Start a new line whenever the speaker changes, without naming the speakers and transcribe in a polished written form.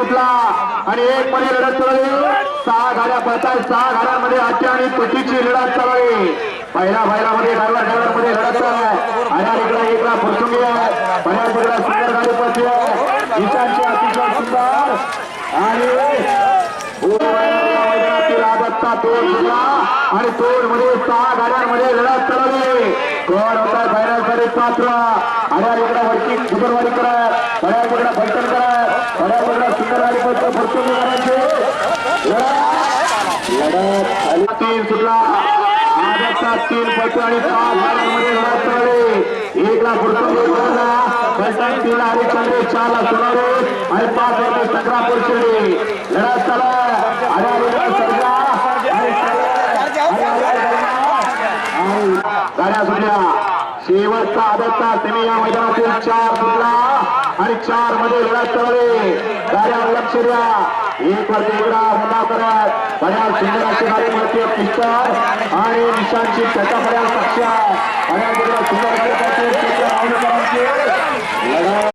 सुटला आणि एक मध्ये लढत चालली. 6 गाड्या पळतात. 6 गाड्यांमध्ये आजची आणि तुटीची लढत चालली. पहिल्या मध्ये ड्रायव्हर मध्ये लढत आहे. आणि इकडे एकला फुरसुंगी आहे. पहिल्या तिकडे सुंदर गाडी पळते आहे. ईशानची अतिशय सुंदर आणि आदतचा तोल सुटला आणि तोल मध्ये 6 गाड्यांमध्ये लढत चालवली. कोण होता फायनलसाठी पात्र. आणि इकडे वरची सुपरवारी करत बऱ्याच तिकडे फलटण करत बऱ्याच तिकडे सुंदर गाडी पळतो. फुरसुंगी करायची लढत 3 सुटला. आदतचा 3 पळतो आणि 5 गाड्यांमध्ये लढत चालवली. 1 ला फुरसुंगी बोलला फलटण 3 ला हरिश्चंद्र 4 ला सोनारे आणि 5 ला संग्रामपूर शिर्डी लढत चालू. गाड्या सुटल्या. शेवटचा आदतचा सेमी या मैदानातील 4 सुटला आणि 4 मध्ये लढत चालली. गाड्या लक्ष द्या. 1 वरती इकडा मुद्दा करत बऱ्याच सुंदर अशी गाडी मिळते. पिस्टल आणि निशांची त्याच्या बऱ्याच पक्ष बऱ्याच